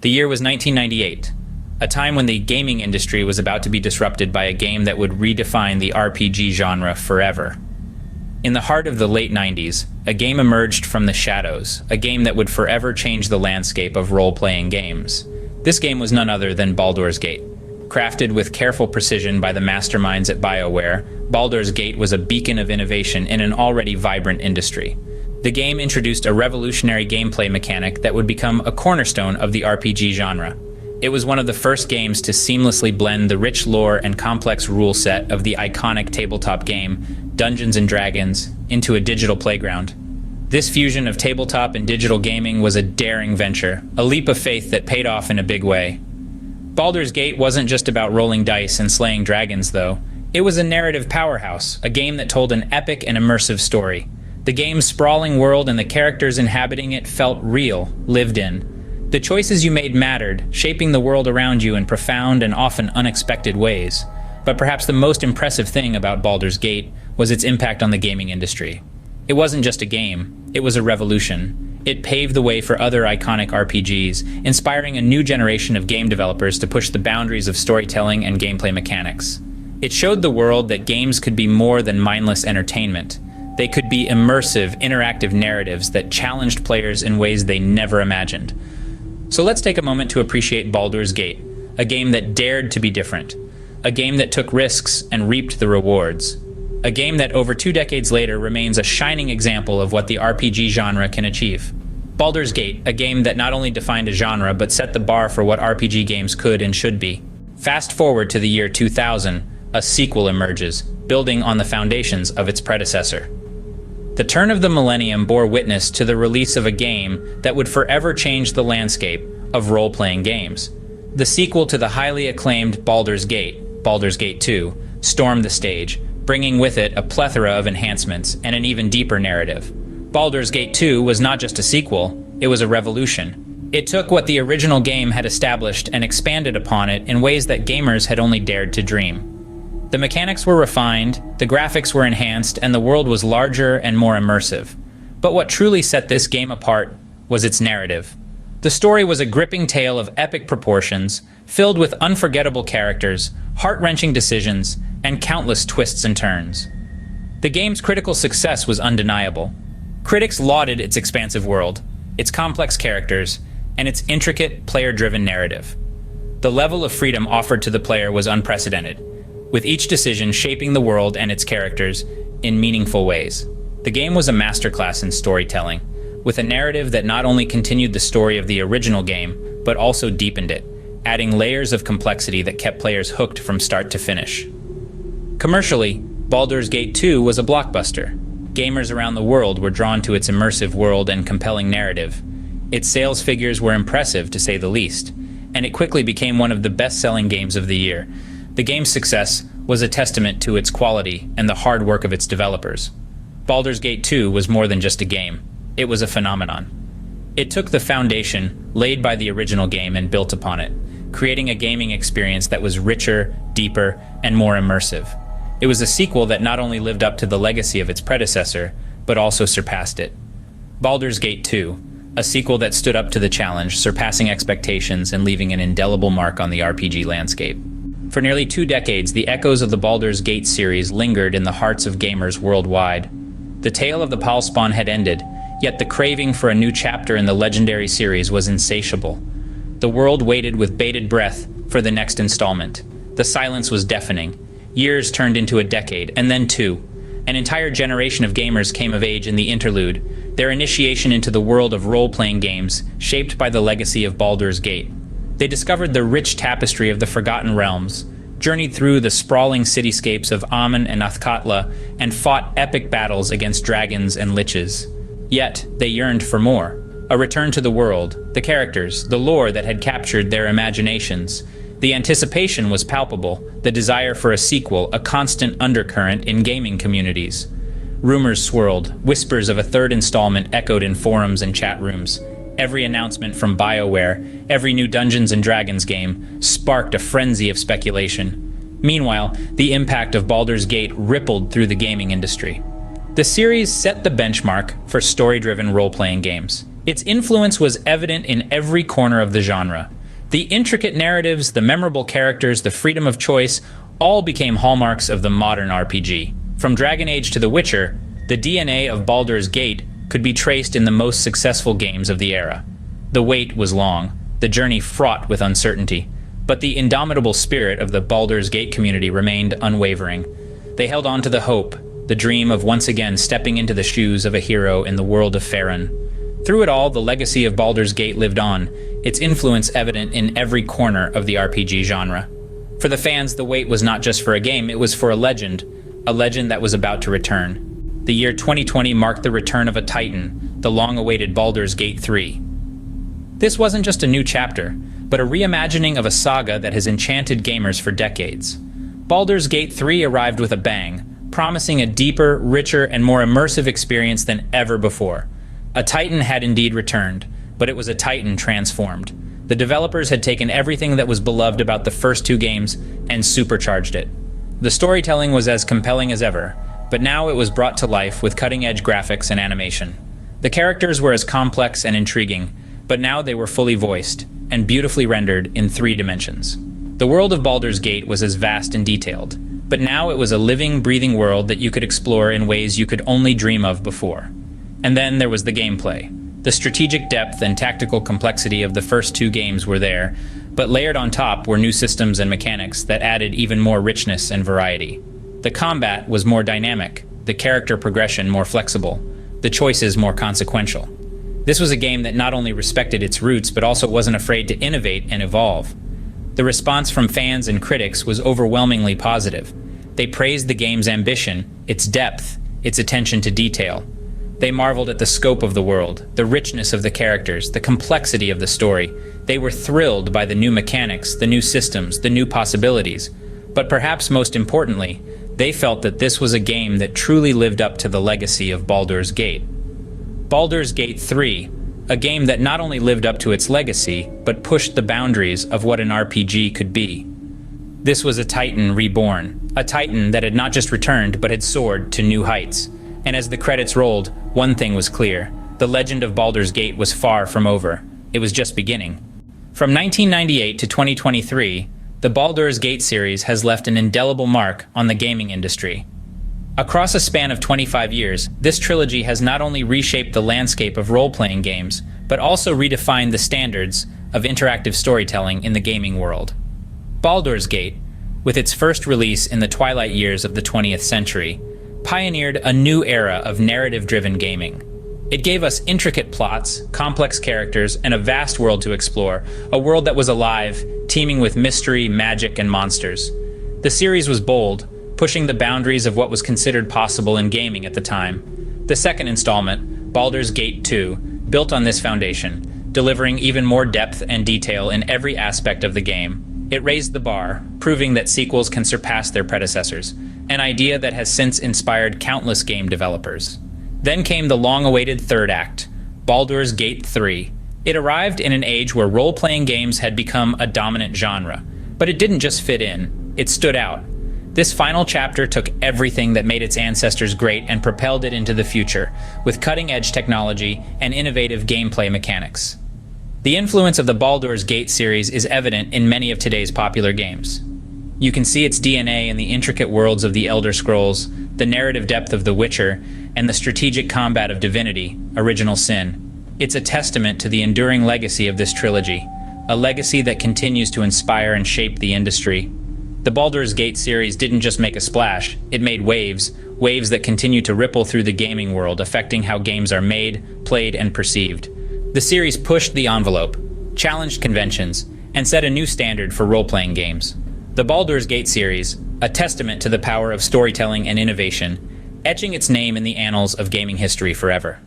The year was 1998, a time when the gaming industry was about to be disrupted by a game that would redefine the RPG genre forever. In the heart of the late 90s, a game emerged from the shadows, a game that would forever change the landscape of role-playing games. This game was none other than Baldur's Gate. Crafted with careful precision by the masterminds at BioWare, Baldur's Gate was a beacon of innovation in an already vibrant industry. The game introduced a revolutionary gameplay mechanic that would become a cornerstone of the RPG genre. It was one of the first games to seamlessly blend the rich lore and complex rule set of the iconic tabletop game, Dungeons & Dragons, into a digital playground. This fusion of tabletop and digital gaming was a daring venture, a leap of faith that paid off in a big way. Baldur's Gate wasn't just about rolling dice and slaying dragons, though. It was a narrative powerhouse, a game that told an epic and immersive story. The game's sprawling world and the characters inhabiting it felt real, lived in. The choices you made mattered, shaping the world around you in profound and often unexpected ways. But perhaps the most impressive thing about Baldur's Gate was its impact on the gaming industry. It wasn't just a game, it was a revolution. It paved the way for other iconic RPGs, inspiring a new generation of game developers to push the boundaries of storytelling and gameplay mechanics. It showed the world that games could be more than mindless entertainment. They could be immersive, interactive narratives that challenged players in ways they never imagined. So let's take a moment to appreciate Baldur's Gate, a game that dared to be different, a game that took risks and reaped the rewards, a game that over 2 decades later remains a shining example of what the RPG genre can achieve. Baldur's Gate, a game that not only defined a genre but set the bar for what RPG games could and should be. Fast forward to the year 2000, a sequel emerges, building on the foundations of its predecessor. The turn of the millennium bore witness to the release of a game that would forever change the landscape of role-playing games. The sequel to the highly acclaimed Baldur's Gate, Baldur's Gate 2, stormed the stage, bringing with it a plethora of enhancements and an even deeper narrative. Baldur's Gate 2 was not just a sequel, it was a revolution. It took what the original game had established and expanded upon it in ways that gamers had only dared to dream. The mechanics were refined, the graphics were enhanced, and the world was larger and more immersive. But what truly set this game apart was its narrative. The story was a gripping tale of epic proportions, filled with unforgettable characters, heart-wrenching decisions, and countless twists and turns. The game's critical success was undeniable. Critics lauded its expansive world, its complex characters, and its intricate, player-driven narrative. The level of freedom offered to the player was unprecedented, with each decision shaping the world and its characters in meaningful ways. The game was a masterclass in storytelling, with a narrative that not only continued the story of the original game, but also deepened it, adding layers of complexity that kept players hooked from start to finish. Commercially, Baldur's Gate 2 was a blockbuster. Gamers around the world were drawn to its immersive world and compelling narrative. Its sales figures were impressive, to say the least, and it quickly became one of the best-selling games of the year. The game's success was a testament to its quality and the hard work of its developers. Baldur's Gate 2 was more than just a game. It was a phenomenon. It took the foundation laid by the original game and built upon it, creating a gaming experience that was richer, deeper, and more immersive. It was a sequel that not only lived up to the legacy of its predecessor, but also surpassed it. Baldur's Gate 2, a sequel that stood up to the challenge, surpassing expectations and leaving an indelible mark on the RPG landscape. For nearly 2 decades, the echoes of the Baldur's Gate series lingered in the hearts of gamers worldwide. The tale of the Palspawn had ended, yet the craving for a new chapter in the legendary series was insatiable. The world waited with bated breath for the next installment. The silence was deafening. Years turned into a decade, and then 2. An entire generation of gamers came of age in the interlude, their initiation into the world of role-playing games, shaped by the legacy of Baldur's Gate. They discovered the rich tapestry of the Forgotten Realms, journeyed through the sprawling cityscapes of Aman and Athkatla, and fought epic battles against dragons and liches. Yet, they yearned for more. A return to the world, the characters, the lore that had captured their imaginations. The anticipation was palpable, the desire for a sequel, a constant undercurrent in gaming communities. Rumors swirled, whispers of a 3rd installment echoed in forums and chat rooms. Every announcement from BioWare, every new Dungeons & Dragons game, sparked a frenzy of speculation. Meanwhile, the impact of Baldur's Gate rippled through the gaming industry. The series set the benchmark for story-driven role-playing games. Its influence was evident in every corner of the genre. The intricate narratives, the memorable characters, the freedom of choice, all became hallmarks of the modern RPG. From Dragon Age to The Witcher, the DNA of Baldur's Gate could be traced in the most successful games of the era. The wait was long, the journey fraught with uncertainty, but the indomitable spirit of the Baldur's Gate community remained unwavering. They held on to the hope, the dream of once again stepping into the shoes of a hero in the world of Faerun. Through it all, the legacy of Baldur's Gate lived on, its influence evident in every corner of the RPG genre. For the fans, the wait was not just for a game, it was for a legend that was about to return. The year 2020 marked the return of a titan, the long-awaited Baldur's Gate 3. This wasn't just a new chapter, but a reimagining of a saga that has enchanted gamers for decades. Baldur's Gate 3 arrived with a bang, promising a deeper, richer, and more immersive experience than ever before. A titan had indeed returned, but it was a titan transformed. The developers had taken everything that was beloved about the first two games and supercharged it. The storytelling was as compelling as ever, but now it was brought to life with cutting-edge graphics and animation. The characters were as complex and intriguing, but now they were fully voiced and beautifully rendered in 3 dimensions. The world of Baldur's Gate was as vast and detailed, but now it was a living, breathing world that you could explore in ways you could only dream of before. And then there was the gameplay. The strategic depth and tactical complexity of the first 2 games were there, but layered on top were new systems and mechanics that added even more richness and variety. The combat was more dynamic, the character progression more flexible, the choices more consequential. This was a game that not only respected its roots, but also wasn't afraid to innovate and evolve. The response from fans and critics was overwhelmingly positive. They praised the game's ambition, its depth, its attention to detail. They marveled at the scope of the world, the richness of the characters, the complexity of the story. They were thrilled by the new mechanics, the new systems, the new possibilities. But perhaps most importantly, they felt that this was a game that truly lived up to the legacy of Baldur's Gate. Baldur's Gate 3, a game that not only lived up to its legacy, but pushed the boundaries of what an RPG could be. This was a Titan reborn, a Titan that had not just returned, but had soared to new heights. And as the credits rolled, one thing was clear. The legend of Baldur's Gate was far from over. It was just beginning. From 1998 to 2023, the Baldur's Gate series has left an indelible mark on the gaming industry. Across a span of 25 years, this trilogy has not only reshaped the landscape of role-playing games, but also redefined the standards of interactive storytelling in the gaming world. Baldur's Gate, with its first release in the twilight years of the 20th century, pioneered a new era of narrative-driven gaming. It gave us intricate plots, complex characters, and a vast world to explore, a world that was alive, teeming with mystery, magic, and monsters. The series was bold, pushing the boundaries of what was considered possible in gaming at the time. The second installment, Baldur's Gate 2, built on this foundation, delivering even more depth and detail in every aspect of the game. It raised the bar, proving that sequels can surpass their predecessors, an idea that has since inspired countless game developers. Then came the long-awaited third act, Baldur's Gate 3. It arrived in an age where role-playing games had become a dominant genre, but it didn't just fit in, it stood out. This final chapter took everything that made its ancestors great and propelled it into the future, with cutting-edge technology and innovative gameplay mechanics. The influence of the Baldur's Gate series is evident in many of today's popular games. You can see its DNA in the intricate worlds of the Elder Scrolls, the narrative depth of The Witcher, and the strategic combat of Divinity: Original Sin. It's a testament to the enduring legacy of this trilogy, a legacy that continues to inspire and shape the industry. The Baldur's Gate series didn't just make a splash, it made waves that continue to ripple through the gaming world, affecting how games are made, played, and perceived. The series pushed the envelope, challenged conventions, and set a new standard for role-playing games. The Baldur's Gate series, a testament to the power of storytelling and innovation, etching its name in the annals of gaming history forever.